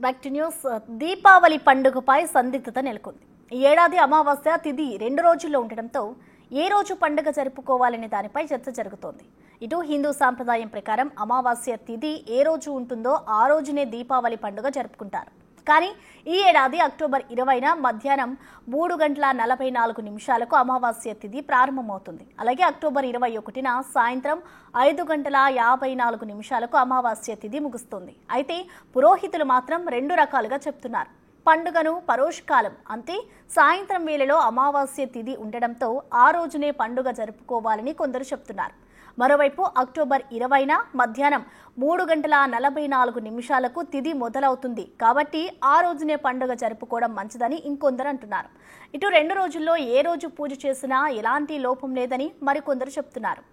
Back to news. Deepavali పండుగపై సందిగ్ధత నెలకొంది. ఈ ఏడాది అమావాస్య తిథి 2 రోజుల్లో ఉండడంతో ఏ రోజు పండుగ జరుపుకోవాలనే దానిపై చర్చ జరుగుతోంది. ఇటు హిందూ సాంప్రదాయం ప్రకారం అమావాస్య తిథి ఏ రోజు ఉంటుందో ఆ రోజునే దీపావళి పండుగ జరుపుకుంటారు. కానీ ఈ ఏడాది అక్టోబర్ 20న మధ్యాహ్నం 3:44 అమావాస్య తిథి ప్రారంభమవుతుంది. అలాగే అక్టోబర్ 21న సాయంత్రం 5:54 అమావాస్య తిథి ముగుస్తుంది. అయితే పురోహితులు మాత్రం 2 రకాలుగా చెప్తున్నారు. పండుగను పరోష్కాలం అంటే సాయంత్రం వేళలో అమావాస్య తిథి ఉండడంతో ఆ రోజునే పండుగ జరుపుకోవాలని కొందరు చెప్తున్నారు. మరోవైపు అక్టోబర్ 20న మధ్యాహ్నం 3:44 తిథి మొదలవుతుంది కాబట్టి ఆ రోజునే పండుగ జరుపుకోవడం మంచిదని ఇంకొందరు అంటున్నారు. ఇటు 2 రోజుల్లో ఏ రోజు పూజ చేసినా ఎలాంటి లోపం లేదని మరికొందరు చెప్తున్నారు.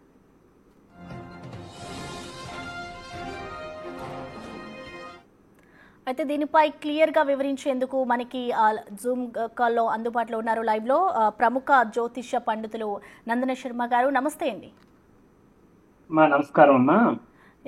అయితే దీనిపై క్లియర్గా వివరించేందుకు మనకి జూమ్ కాల్లో అందుబాటులో ఉన్నారు లైవ్లో ప్రముఖ జ్యోతిష్య పండితులు నందన శర్మ గారు. నమస్తే అండి. నమస్కారం అమ్మా.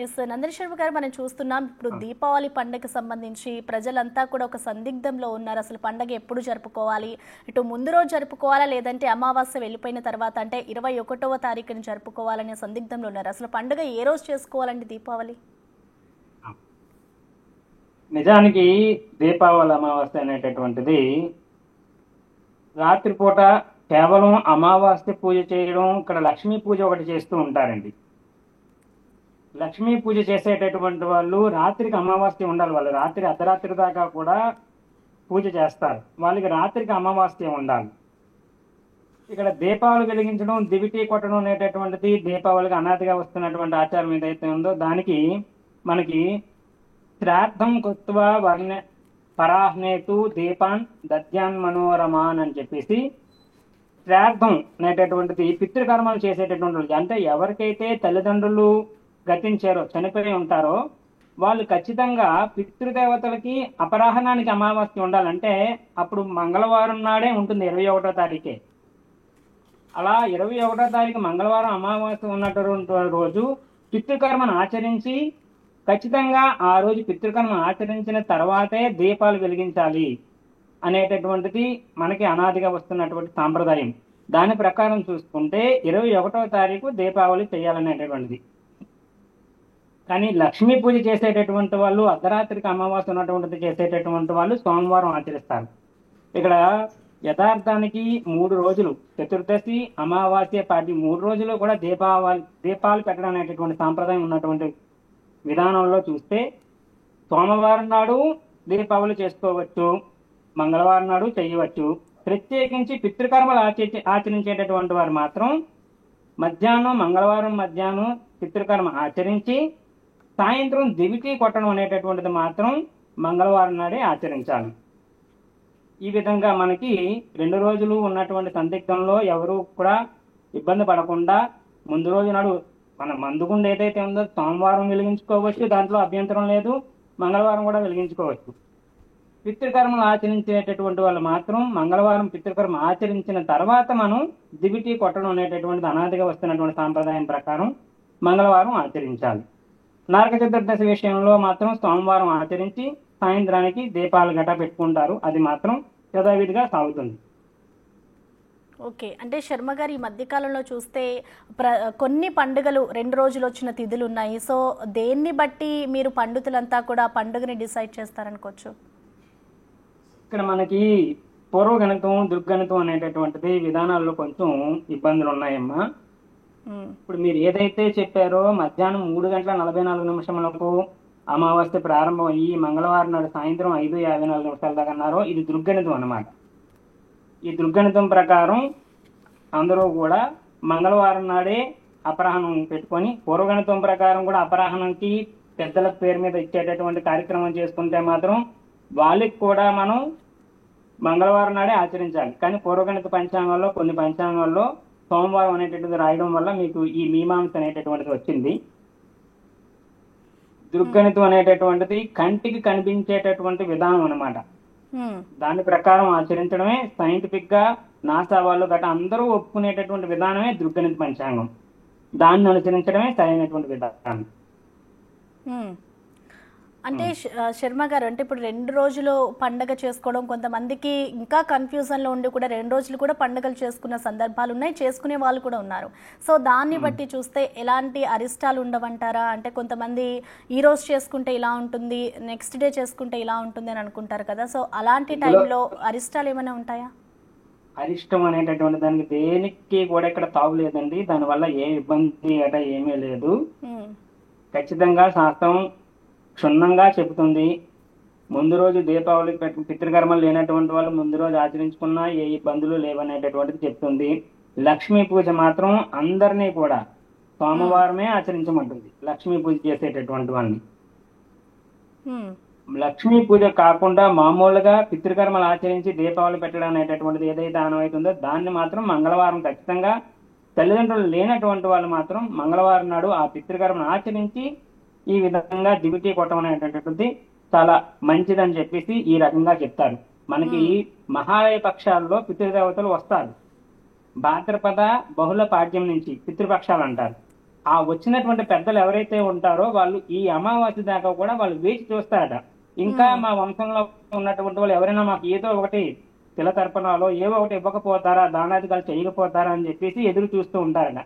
ఎస్ నందన శర్మ గారు, మనం చూస్తున్నాం ఇప్పుడు దీపావళి పండుగకి సంబంధించి ప్రజలంతా కూడా ఒక సందిగ్ధంలో ఉన్నారు. అసలు పండుగ ఎప్పుడు జరుపుకోవాలి, ఇటు ముందు రోజు జరుపుకోవాలా లేదంటే అమావాస్య వెళ్ళిపోయిన తర్వాత అంటే 21వ తారీఖుని జరుపుకోవాలనే సందిగ్ధంలో ఉన్నారు. అసలు పండుగ ఏ రోజు చేసుకోవాలండి దీపావళి? నిజానికి దీపావళి అమావాస్య అనేటటువంటిది రాత్రిపూట కేవలం అమావాస్య పూజ చేయడం, ఇక్కడ లక్ష్మీ పూజ ఒకటి చేస్తూ ఉంటారండి. లక్ష్మీ పూజ చేసేటటువంటి వాళ్ళు రాత్రికి అమావాస్య ఉండాలి. వాళ్ళు రాత్రి అర్ధరాత్రి దాకా కూడా పూజ చేస్తారు. వాళ్ళకి రాత్రికి అమావాస్య ఉండాలి. ఇక్కడ దీపావళి వెలిగించడం, దివిటీ కొట్టడం అనేటటువంటిది దీపావళికి అనాదిగా వస్తున్నటువంటి ఆచారం ఏదైతే ఉందో దానికి మనకి శ్రాద్ధం కృత్వా వర్ణ పరాహ్నేతు దీపాన్ దద్యాన్ మనోరమాన్ అని చెప్పేసి శ్రాద్ధం అనేటటువంటిది పితృకర్మలు చేసేటటువంటి అంటే ఎవరికైతే తల్లిదండ్రులు గతించారో చనిపోయి ఉంటారో వాళ్ళు ఖచ్చితంగా పితృదేవతలకి అపరాహ్నానికి అమావాస్య ఉండాలంటే అప్పుడు మంగళవారం నాడే ఉంటుంది, 21వ తారీఖే. అలా 21వ తారీఖు మంగళవారం అమావాస్య ఉన్నటువంటి రోజు పితృకర్మను ఆచరించి ఖచ్చితంగా ఆ రోజు పితృకర్మ ఆచరించిన తర్వాతే దీపాలు వెలిగించాలి అనేటటువంటిది మనకి అనాదిగా వస్తున్నటువంటి సాంప్రదాయం. దాని ప్రకారం చూసుకుంటే 21వ తారీఖు దీపావళి చేయాలనేటటువంటిది. కానీ లక్ష్మీ పూజ చేసేటటువంటి వాళ్ళు అర్ధరాత్రికి అమావాస్య ఉన్నటువంటిది చేసేటటువంటి వాళ్ళు సోమవారం ఆచరిస్తారు. ఇక్కడ యథార్థానికి 3 రోజులు చతుర్దశి అమావాస్య పాటి 3 రోజులు కూడా దీపాలు పెట్టడం అనేటటువంటి సాంప్రదాయం ఉన్నటువంటి విధానంలో చూస్తే సోమవారం నాడు దీపావళి చేసుకోవచ్చు, మంగళవారం నాడు చేయవచ్చు. ప్రత్యేకించి పితృకర్మలు ఆచరించేటటువంటి వారు మాత్రం మంగళవారం మధ్యాహ్నం పితృకర్మ ఆచరించి సాయంత్రం దివిటీ కొట్టడం అనేటటువంటిది మాత్రం మంగళవారం నాడే ఆచరించాలి. ఈ విధంగా మనకి 2 రోజులు ఉన్నటువంటి సందిగ్ధంలో ఎవరు కూడా ఇబ్బంది పడకుండా ముందు రోజు నాడు మన మందుగుండు ఏదైతే ఉందో సోమవారం వెలిగించుకోవచ్చు, దాంట్లో అభ్యంతరం లేదు. మంగళవారం కూడా వెలిగించుకోవచ్చు. పితృకర్మలు ఆచరించేటటువంటి వాళ్ళు మాత్రం మంగళవారం పితృకర్మ ఆచరించిన తర్వాత మనం దివిటీ కొట్టడం అనేటటువంటిది అనాదిగా వస్తున్నటువంటి సాంప్రదాయం ప్రకారం మంగళవారం ఆచరించాలి. నరక చతుర్దశి విషయంలో మాత్రం సోమవారం ఆచరించి సాయంత్రానికి దీపాలు గట్ట పెట్టుకుంటారు. అది మాత్రం యథావిధిగా సాగుతుంది. ఓకే, అంటే శర్మ గారు ఈ మధ్యకాలంలో చూస్తే కొన్ని పండుగలు 2 రోజులు వచ్చిన తిథులు ఉన్నాయి. సో దేన్ని బట్టి మీరు పండితులంతా కూడా పండుగని డిసైడ్ చేస్తారనుకోవచ్చు? ఇక్కడ మనకి పూర్వగణితం దుర్గణితం అనేటటువంటిది విధానాల్లో కొంచెం ఇబ్బందులు ఉన్నాయమ్మా. ఇప్పుడు మీరు ఏదైతే చెప్పారో మధ్యాహ్నం 3:44 అమావాస్య ప్రారంభం అయ్యి మంగళవారం నాడు సాయంత్రం 5:54 దాకా అన్నారో ఇది దుర్గణితం అన్నమాట. ఈ దుర్గణితం ప్రకారం అందరూ కూడా మంగళవారం నాడే అపరాహ్నం పెట్టుకొని, పూర్వగణితం ప్రకారం కూడా అపరాహ్నంకి పెద్దల పేరు మీద ఇచ్చేటటువంటి కార్యక్రమం చేసుకుంటే మాత్రం వాళ్ళకి కూడా మనం మంగళవారం నాడే ఆచరించాలి. కానీ పూర్వగణిత పంచాంగాల్లో కొన్ని పంచాంగాల్లో సోమవారం అనేటటువంటిది రాయడం వల్ల మీకు ఈ మీమాంస అనేటటువంటిది వచ్చింది. దుర్గణితం అనేటటువంటిది కంటికి కనిపించేటటువంటి విధానం అన్నమాట. దాని ప్రకారం ఆచరించడమే సైంటిఫిక్ గా నాసా వాళ్ళు గట్రా అందరూ ఒప్పుకునేటటువంటి విధానమే దుర్గణిత పంచాంగం. దాన్ని అనుసరించడమే సరైనటువంటి విధానం. అంటే శర్మ గారు, అంటే ఇప్పుడు 2 రోజులు పండగ చేసుకోవడం, కొంతమందికి ఇంకా కన్ఫ్యూజన్లో ఉండి కూడా 2 రోజులు కూడా పండుగలు చేసుకున్న సందర్భాలు ఉన్నాయి, చేసుకునే వాళ్ళు కూడా ఉన్నారు. సో దాన్ని బట్టి చూస్తే ఎలాంటి అరిష్టాలు ఉండవంటారా? అంటే కొంతమంది ఈ రోజు చేసుకుంటే ఇలా ఉంటుంది, నెక్స్ట్ డే చేసుకుంటే ఇలా ఉంటుంది అని అనుకుంటారు కదా. సో అలాంటి టైంలో అరిష్టాలు ఏమైనా ఉంటాయా? అరిష్టం అనేటటువంటి దానికి దేనికి కూడా ఇక్కడ తావు లేదండి. దానివల్ల ఏ ఇబ్బంది అట ఏమీ లేదు. ఉమ్, ఖచ్చితంగా శాస్త్రం క్షుణ్ణంగా చెబుతుంది. ముందు రోజు దీపావళి పితృకర్మలు లేనటువంటి వాళ్ళు ముందు రోజు ఆచరించుకున్నా ఏ ఇబ్బందులు లేవనేటటువంటిది చెప్తుంది. లక్ష్మీ పూజ మాత్రం అందరినీ కూడా సోమవారమే ఆచరించమంటుంది, లక్ష్మీ పూజ చేసేటటువంటి వాళ్ళని. ఉమ్, లక్ష్మీ పూజ కాకుండా మామూలుగా పితృకర్మలు ఆచరించి దీపావళి పెట్టడం అనేటటువంటిది ఏదైతే ఆనవాయితుందో దాన్ని మాత్రం మంగళవారం ఖచ్చితంగా, తల్లిదండ్రులు లేనటువంటి వాళ్ళు మాత్రం మంగళవారం నాడు ఆ పితృకర్మను ఆచరించి ఈ విధంగా దివిటీ కొట్టడం అనేటటువంటిది చాలా మంచిదని చెప్పేసి ఈ రకంగా చెప్తారు. మనకి మహాలయ పక్షాల్లో పితృదేవతలు వస్తారు. భాద్రపద బహుళ పాడ్యం నుంచి పితృపక్షాలు అంటారు. ఆ వచ్చినటువంటి పెద్దలు ఎవరైతే ఉంటారో వాళ్ళు ఈ అమావాస్య దాకా కూడా వాళ్ళు వేచి చూస్తారట. ఇంకా మా వంశంలో ఉన్నటువంటి వాళ్ళు ఎవరైనా మాకు ఏదో ఒకటి తిల తర్పణాలో ఏవో ఒకటి ఇవ్వకపోతారా, దానాదికాలు చేయకపోతారా అని చెప్పేసి ఎదురు చూస్తూ ఉంటారట.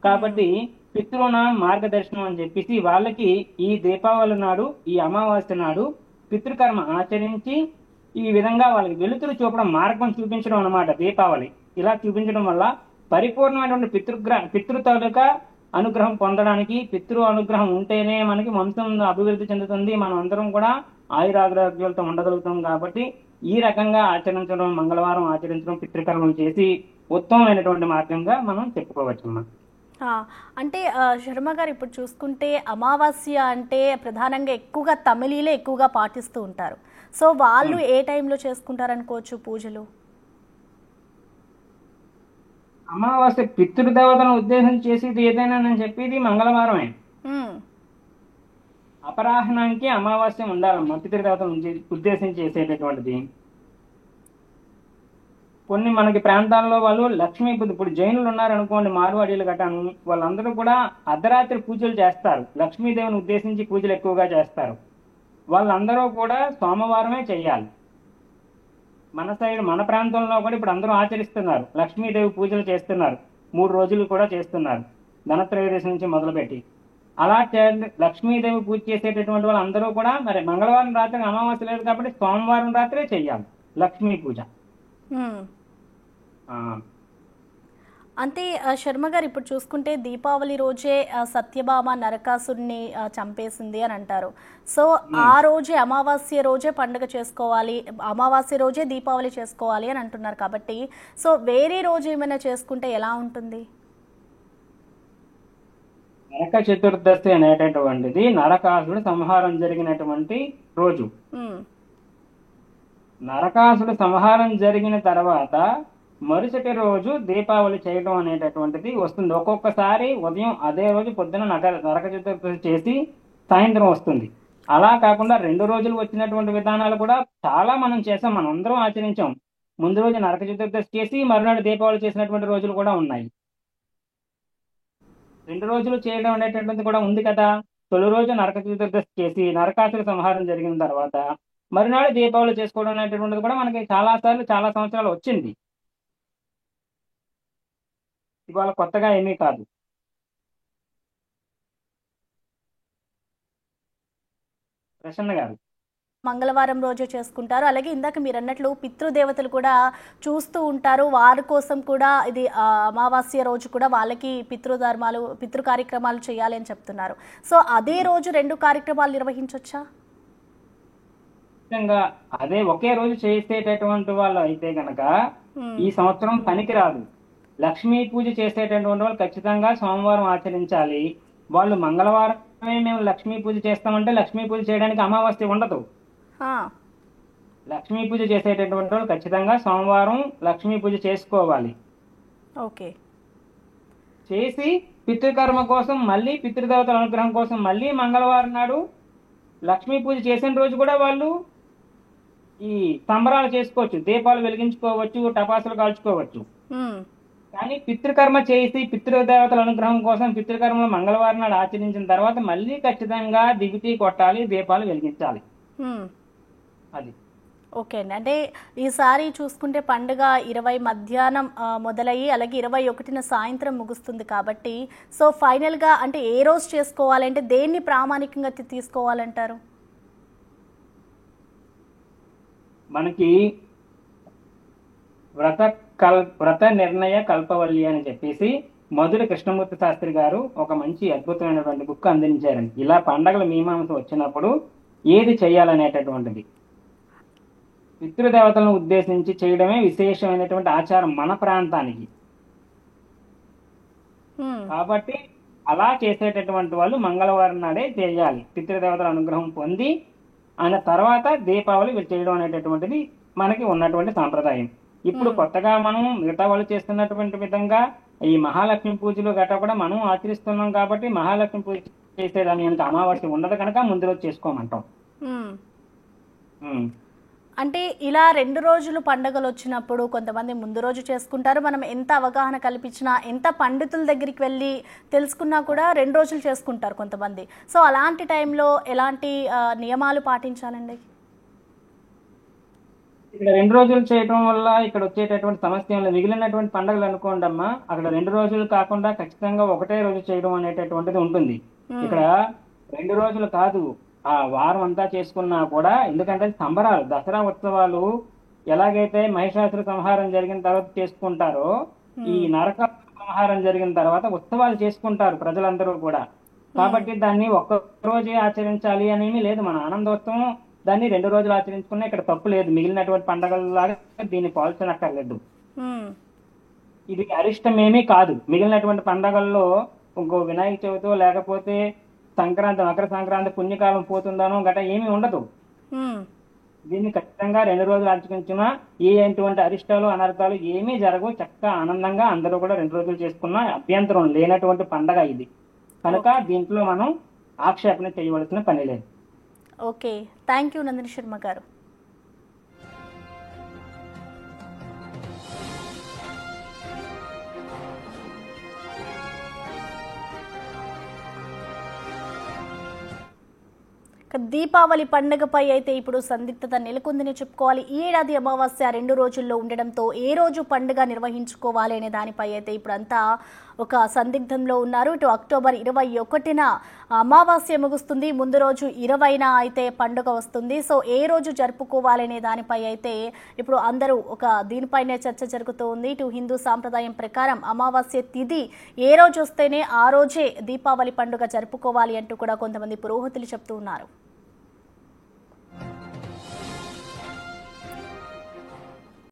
కాబట్టి పితృణ మార్గదర్శనం అని చెప్పేసి వాళ్ళకి ఈ దీపావళి నాడు, ఈ అమావాస్య నాడు పితృకర్మ ఆచరించి ఈ విధంగా వాళ్ళకి వెలుతురు చూపడం, మార్గం చూపించడం అన్నమాట దీపావళి. ఇలా చూపించడం వల్ల పరిపూర్ణమైనటువంటి పితృ తాలూకా అనుగ్రహం పొందడానికి, పితృ అనుగ్రహం ఉంటేనే మనకి వంశం అభివృద్ధి చెందుతుంది, మనం అందరం కూడా ఆయురాగ్రోగ్యాలతో ఉండగలుగుతాం. కాబట్టి ఈ రకంగా ఆచరించడం, మంగళవారం ఆచరించడం, పితృకర్మలు చేసి ఉత్తమమైనటువంటి మార్గంగా మనం చెప్పుకోవచ్చు. అంటే శర్మ గారు, ఇప్పుడు చూసుకుంటే అమావాస్య అంటే ప్రధానంగా ఎక్కువగా తమిళీలే ఎక్కువగా పాటిస్తూ ఉంటారు. సో వాళ్ళు ఏ టైంలో చేసుకుంటారు అనుకోవచ్చు పూజలు? అమావాస్య పితృదేవతలను ఉద్దేశం చేసేది ఏదైనా నేను చెప్పేది మంగళవారమే. అపరాహ్నానికి అమావాస్య ఉండాలమ్మా పితృదేవతలను ఉద్దేశించి చేసేటటువంటిది. కొన్ని మనకి ప్రాంతాల్లో వాళ్ళు లక్ష్మీ పూజ, ఇప్పుడు జైనులు ఉన్నారనుకోండి, మార్వాడీలు గటాను, వాళ్ళందరూ కూడా అర్ధరాత్రి పూజలు చేస్తారు. లక్ష్మీదేవిని ఉద్దేశించి పూజలు ఎక్కువగా చేస్తారు. వాళ్ళందరూ కూడా సోమవారమే చెయ్యాలి. మన సైడ్, మన ప్రాంతంలో కూడా ఇప్పుడు అందరూ ఆచరిస్తున్నారు, లక్ష్మీదేవి పూజలు చేస్తున్నారు. 3 రోజులు కూడా చేస్తున్నారు, ధనత్రయోదశి నుంచి మొదలుపెట్టి. అలా లక్ష్మీదేవి పూజ చేసేటటువంటి వాళ్ళు అందరూ కూడా మరి మంగళవారం రాత్రి అమావాస్య లేదు కాబట్టి సోమవారం రాత్రే చెయ్యాలి లక్ష్మీ పూజ. అంతే శర్మ గారు, ఇప్పుడు చూసుకుంటే దీపావళి రోజే సత్యభామ నరకాసుడిని చంపేసింది అని అంటారు. సో ఆ రోజే, అమావాస్య రోజే పండుగ చేసుకోవాలి, అమావాస్య రోజే దీపావళి చేసుకోవాలి అని అంటున్నారు. కాబట్టి సో వేరే రోజు ఏమైనా చేసుకుంటే ఎలా ఉంటుంది? నరక చతుర్దశి అనేటటువంటిది నరకాసుడు సంహారం జరిగినటువంటి రోజు. నరకాసుడు సంహారం జరిగిన తర్వాత మరుసటి రోజు దీపావళి చేయడం అనేటటువంటిది వస్తుంది. ఒక్కొక్కసారి ఉదయం అదే రోజు పొద్దున నరక చతుర్దశి చేసి సాయంత్రం వస్తుంది. అలా కాకుండా 2 రోజులు వచ్చినటువంటి విధానాలు కూడా చాలా మనం చేసాం, మనం అందరం ఆచరించాం. ముందు రోజు నరక చతుర్దశి చేసి మరునాడు దీపావళి చేసినటువంటి రోజులు కూడా ఉన్నాయి. 2 రోజులు చేయడం అనేటటువంటిది కూడా ఉంది కదా. తొలి రోజు నరక చతుర్దశి చేసి నరకాసుర సంహారం జరిగిన తర్వాత మరునాడు దీపావళి చేసుకోవడం అనేటటువంటిది కూడా మనకి చాలా సార్లు, చాలా సంవత్సరాలు వచ్చింది. ఇవాళ కొత్తగా ఏమీ కాదు. ప్రసన్న గారు, మంగళవారం రోజు చేసుకుంటారు. అలాగే ఇందాక మీరు అన్నట్లు పితృదేవతలు కూడా చూస్తూ ఉంటారు, వారి కోసం కూడా ఇది అమావాస్య రోజు కూడా వాళ్ళకి పితృ కార్యక్రమాలు చేయాలి అని చెప్తున్నారు. సో అదే రోజు 2 కార్యక్రమాలు నిర్వహించవచ్చా? అదే ఒకే రోజు చేసేటటువంటి వాళ్ళు అయితే గనక ఈ సంవత్సరం పనికి రాదు. లక్ష్మీ పూజ చేసేటటువంటి వాళ్ళు ఖచ్చితంగా సోమవారం ఆచరించాలి. వాళ్ళు మంగళవారమే మేము లక్ష్మీ పూజ చేస్తామంటే లక్ష్మీ పూజ చేయడానికి అమావాస్య ఉండదు. లక్ష్మీ పూజ చేసేటటువంటి వాళ్ళు ఖచ్చితంగా సోమవారం లక్ష్మీ పూజ చేసుకోవాలి. ఓకే. చేసి పితృకర్మ కోసం మళ్ళీ, పితృదేవతల అనుగ్రహం కోసం మళ్ళీ మంగళవారం నాడు లక్ష్మీ పూజ చేసిన రోజు కూడా వాళ్ళు ఈ సంబరాలు చేసుకోవచ్చు, దీపాలు వెలిగించుకోవచ్చు, టపాసులు కాల్చుకోవచ్చు. కానీ పితృకర్మ చేసి పితృదేవతల అనుగ్రహం కోసం పితృకర్మలు మంగళవారం నాడు ఆచరించిన తర్వాత మళ్ళీ ఖచ్చితంగా దివిటి కొట్టాలి, దీపాలు వెలిగించాలి. హ్మ్. అది ఓకే అండి. అంటే ఈసారి చూసుకుంటే పండుగ 20 మధ్యాహ్నం మొదలయ్యి అలాగే 21న సాయంత్రం ముగుస్తుంది కాబట్టి సో ఫైనల్గా అంటే ఏ రోజు చేసుకోవాలంటే దేన్ని ప్రామాణికంగా తీసుకోవాలంటారు? మనకి వ్రత నిర్ణయ కల్పవల్లి అని చెప్పేసి మధుర కృష్ణమూర్తి శాస్త్రి గారు ఒక మంచి అద్భుతమైనటువంటి బుక్ అందించారండి. ఇలా పండగల మీమాంస వచ్చినప్పుడు ఏది చేయాలనేటటువంటిది పితృదేవతలను ఉద్దేశించి చేయడమే విశేషమైనటువంటి ఆచారం మన ప్రాంతానికి. కాబట్టి అలా చేసేటటువంటి వాళ్ళు మంగళవారం నాడే చేయాలి. పితృదేవతల అనుగ్రహం పొంది ఆయన తర్వాత దీపావళి చేయడం అనేటటువంటిది మనకి ఉన్నటువంటి సాంప్రదాయం. ఇప్పుడు కొత్తగా మనం మిగతా వాళ్ళు చేస్తున్నటువంటి విధంగా ఈ మహాలక్ష్మి పూజలు గట్రా కూడా మనం ఆచరిస్తున్నాం కాబట్టి మహాలక్ష్మి పూజ చేసేదాన్ని కనుక అమావాస్య ఉండదు కనుక ముందు రోజు చేసుకోమంటాం. అంటే ఇలా 2 రోజులు పండుగలు వచ్చినప్పుడు కొంతమంది ముందు రోజు చేసుకుంటారు. మనం ఎంత అవగాహన కల్పించినా ఎంత పండితుల దగ్గరికి వెళ్ళి తెలుసుకున్నా కూడా 2 రోజులు చేసుకుంటారు కొంతమంది. సో అలాంటి టైంలో ఎలాంటి నియమాలు పాటించాలండి? ఇక్కడ 2 రోజులు చేయడం వల్ల ఇక్కడ వచ్చేటటువంటి సమస్య మిగిలినటువంటి పండుగలు అనుకోండి అమ్మా, అక్కడ 2 రోజులు కాకుండా ఖచ్చితంగా ఒకటే రోజు చేయడం అనేటటువంటిది ఉంటుంది. ఇక్కడ 2 రోజులు కాదు, ఆ వారం అంతా చేసుకున్నా కూడా, ఎందుకంటే సంబరాలు దసరా ఉత్సవాలు ఎలాగైతే మహిషాసుర సంహారం జరిగిన తర్వాత చేసుకుంటారో ఈ నరక సంహారం జరిగిన తర్వాత ఉత్సవాలు చేసుకుంటారు ప్రజలందరూ కూడా. కాబట్టి దాన్ని ఒక్క రోజే ఆచరించాలి అనేమి లేదు. మన ఆనందోత్సవం దాన్ని 2 రోజులు ఆచరించుకున్నా ఇక్కడ తప్పు లేదు. మిగిలినటువంటి పండుగలలాగా దీన్ని పోల్చనక్కర్లేదు. ఇది అరిష్టమేమీ కాదు. మిగిలినటువంటి పండుగల్లో ఇంకో వినాయక చవితి లేకపోతే సంక్రాంతి, మకర సంక్రాంతి పుణ్యకాలం పోతుందనో గట ఏమీ ఉండదు. దీన్ని ఖచ్చితంగా 2 రోజులు ఆచరించినా ఎటువంటి అరిష్టాలు అనర్థాలు ఏమీ జరగవు. చక్కగా ఆనందంగా అందరూ కూడా 2 రోజులు చేసుకున్నా అభ్యంతరం లేనటువంటి పండగ ఇది కనుక దీంట్లో మనం ఆక్షేపణ చేయవలసిన పని లేదు. Okay, thank you Nandini Sharma గారు. దీపావళి పండుగపై అయితే ఇప్పుడు సందిగ్ధత నెలకొందని చెప్పుకోవాలి. ఈ ఏడాది అమావాస్య 2 రోజుల్లో ఉండడంతో ఏ రోజు పండుగ నిర్వహించుకోవాలి అనే దానిపై అయితే ఇప్పుడు అంతా ఒక సందిగ్ధంలో ఉన్నారు. ఇటు అక్టోబర్ 21న అమావాస్య ముగుస్తుంది, ముందు రోజు 20న అయితే పండుగ వస్తుంది. సో ఏ రోజు జరుపుకోవాలనే దానిపై అయితే ఇప్పుడు అందరూ ఒక దీనిపైనే చర్చ జరుగుతోంది. ఇటు హిందూ సాంప్రదాయం ప్రకారం అమావాస్య తిథి ఏ రోజు వస్తేనే ఆ రోజే దీపావళి పండుగ జరుపుకోవాలి అంటూ కూడా కొంతమంది పురోహితులు చెప్తూ ఉన్నారు.